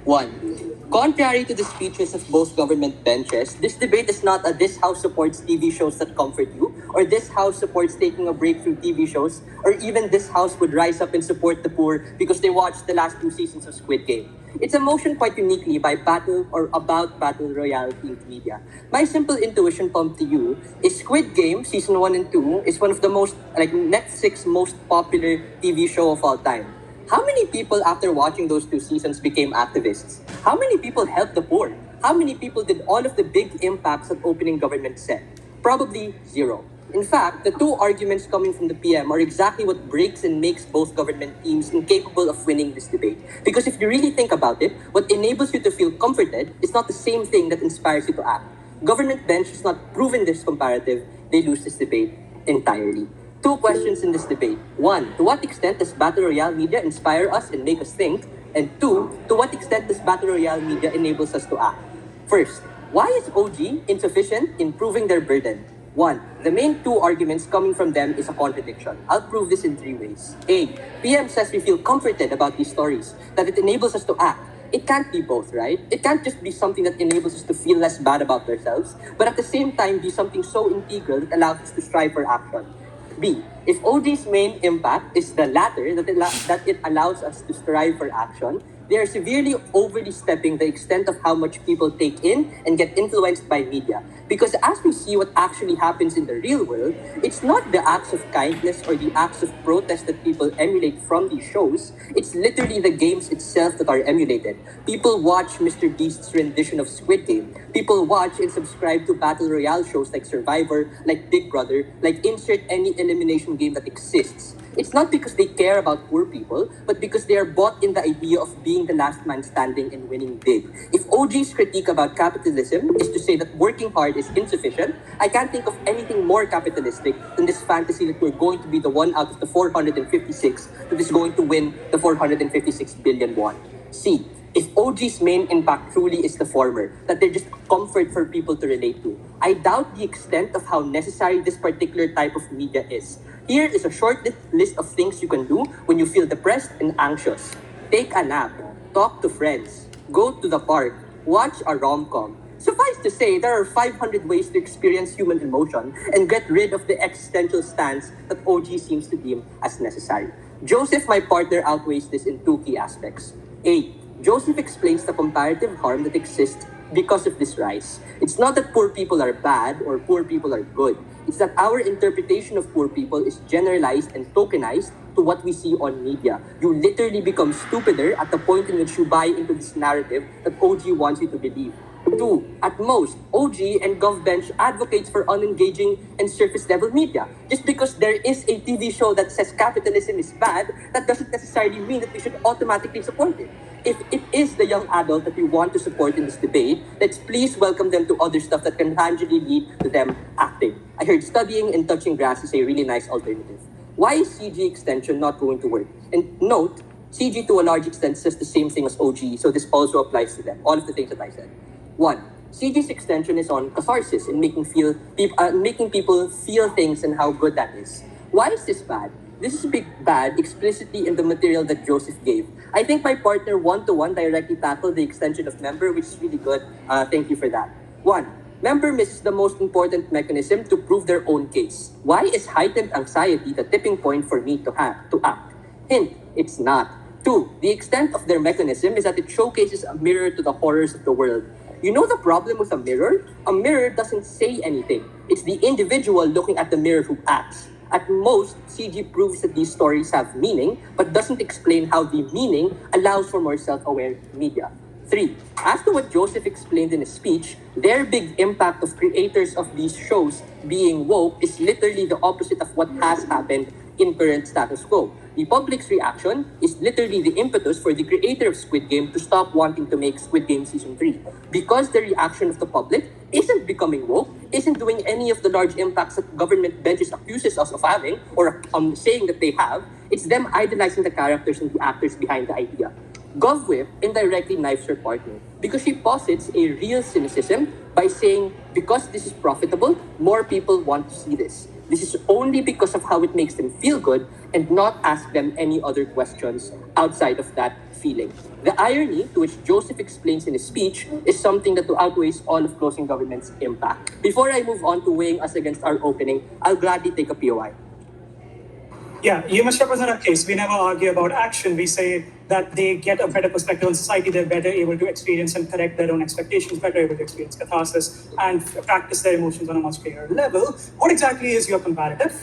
1. Contrary to the speeches of both government benches, this debate is not a "this house supports TV shows that comfort you" or "this house supports taking a break from TV shows" or even "this house would rise up and support the poor because they watched the last 2 seasons of Squid Game." It's a motion quite uniquely by battle or about battle royale themed media. My simple intuition pump to you is Squid Game season 1 and 2 is one of the most like Netflix most popular TV show of all time. How many people after watching those 2 seasons became activists? How many people helped the poor? How many people did all of the big impacts that opening government said? Probably zero. In fact, the two arguments coming from the PM are exactly what breaks and makes both government teams incapable of winning this debate. Because if you really think about it, what enables you to feel comforted is not the same thing that inspires you to act. Government bench has not proven this comparative, they lose this debate entirely. Two questions in this debate. One, to what extent does battle royale media inspire us and make us think? And two, to what extent does battle royale media enables us to act? First, why is OG insufficient in proving their burden? One, the main two arguments coming from them is a contradiction. I'll prove this in 3 ways. A, PM says we feel comforted about these stories, that it enables us to act. It can't be both, right? It can't just be something that enables us to feel less bad about ourselves, but at the same time be something so integral that allows us to strive for action. B, if OG's main impact is the latter, that it allows us to strive for action, they are severely overly stepping the extent of how much people take in and get influenced by media. Because as we see what actually happens in the real world, it's not the acts of kindness or the acts of protest that people emulate from these shows. It's literally the games itself that are emulated. People watch Mr. Beast's rendition of Squid Game. People watch and subscribe to battle royale shows like Survivor, like Big Brother, like insert any elimination game that exists. It's not because they care about poor people, but because they are bought in the idea of being the last man standing and winning big. If OG's critique about capitalism is to say that working hard is insufficient, I can't think of anything more capitalistic than this fantasy that we're going to be the one out of the 456 that is going to win the 456 billion won. C, if OG's main impact truly is the former, that they're just comfort for people to relate to, I doubt the extent of how necessary this particular type of media is. Here is a short list of things you can do when you feel depressed and anxious. Take a nap, talk to friends, go to the park, watch a rom-com. Suffice to say, there are 500 ways to experience human emotion and get rid of the existential stance that OG seems to deem as necessary. Josef, my partner, outweighs this in 2 key aspects. A, Josef explains the comparative harm that exists because of this rise. It's not that poor people are bad or poor people are good. It's that our interpretation of poor people is generalized and tokenized to what we see on media. You literally become stupider at the point in which you buy into this narrative that OG wants you to believe. 2, at most, OG and GovBench advocates for unengaging and surface-level media. Just because there is a TV show that says capitalism is bad, that doesn't necessarily mean that we should automatically support it. If it is the young adult that we want to support in this debate, let's please welcome them to other stuff that can tangibly lead to them acting. I heard studying and touching grass is a really nice alternative. Why is CG extension not going to work? And note, CG to a large extent says the same thing as OG, so this also applies to them. All of the things that I said. 1. CG's extension is on catharsis and making people feel things and how good that is. Why is this bad? This is bad explicitly in the material that Josef gave. I think my partner one-to-one directly tackled the extension of member, which is really good. Thank you for that. 1. Member misses the most important mechanism to prove their own case. Why is heightened anxiety the tipping point for me to act? Hint, it's not. 2. The extent of their mechanism is that it showcases a mirror to the horrors of the world. You know the problem with a mirror? A mirror doesn't say anything. It's the individual looking at the mirror who acts. At most, CG proves that these stories have meaning, but doesn't explain how the meaning allows for more self-aware media. 3. As to what Josef explained in his speech, their big impact of creators of these shows being woke is literally the opposite of what has happened in current status quo. The public's reaction is literally the impetus for the creator of Squid Game to stop wanting to make Squid Game Season 3. Because the reaction of the public isn't becoming woke, isn't doing any of the large impacts that government benches accuses us of having, or saying that they have, it's them idolizing the characters and the actors behind the idea. GovWhip indirectly knifes her partner because she posits a real cynicism by saying, because this is profitable, more people want to see this. This is only because of how it makes them feel good and not ask them any other questions outside of that feeling. The irony, to which Joseph explains in his speech, is something that outweighs all of closing government's impact. Before I move on to weighing us against our opening, I'll gladly take a POI. Yeah, you must represent our case. We never argue about action. We say that they get a better perspective on society. They're better able to experience and correct their own expectations, better able to experience catharsis and practice their emotions on a much clearer level. What exactly is your comparative?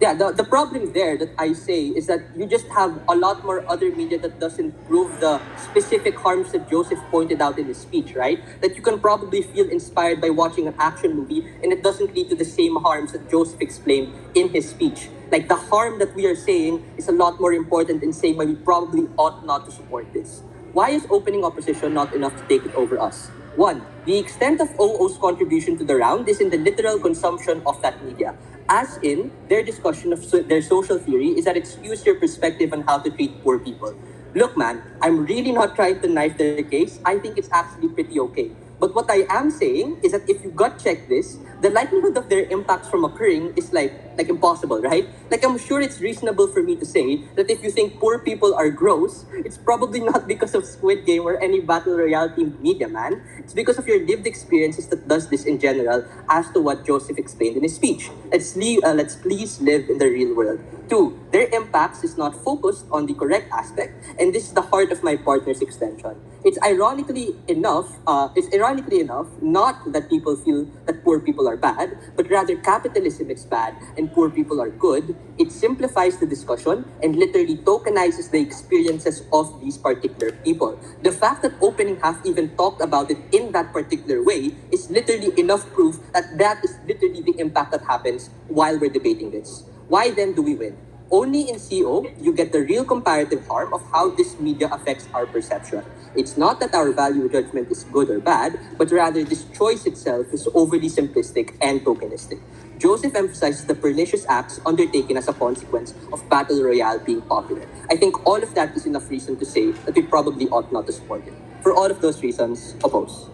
Yeah, the problem there that I say is that you just have a lot more other media that doesn't prove the specific harms that Joseph pointed out in his speech, right? That you can probably feel inspired by watching an action movie and it doesn't lead to the same harms that Joseph explained in his speech. Like the harm that we are saying is a lot more important in saying why we probably ought not to support this. Why is opening opposition not enough to take it over us? One, the extent of OO's contribution to the round is in the literal consumption of that media. As in, their discussion of their social theory is that it skews your perspective on how to treat poor people. Look, man, I'm really not trying to knife their case. I think it's actually pretty okay. But what I am saying is that if you gut check this, the likelihood of their impacts from occurring is like impossible, right? Like I'm sure it's reasonable for me to say that if you think poor people are gross, it's probably not because of Squid Game or any battle royale themed media, man. It's because of your lived experiences that does this in general, as to what Joseph explained in his speech. Let's please live in the real world. Two, their impacts is not focused on the correct aspect, and this is the heart of my partner's extension. It's ironically enough not that people feel that poor people are bad, but rather capitalism is bad and poor people are good. It simplifies the discussion and literally tokenizes the experiences of these particular people. The fact that opening half even talked about it in that particular way is literally enough proof that that is literally the impact that happens while we're debating this. Why then do we win? Only in CO, you get the real comparative harm of how this media affects our perception. It's not that our value judgment is good or bad, but rather this choice itself is overly simplistic and tokenistic. Joseph emphasizes the pernicious acts undertaken as a consequence of Battle Royale being popular. I think all of that is enough reason to say that we probably ought not to support it. For all of those reasons, oppose.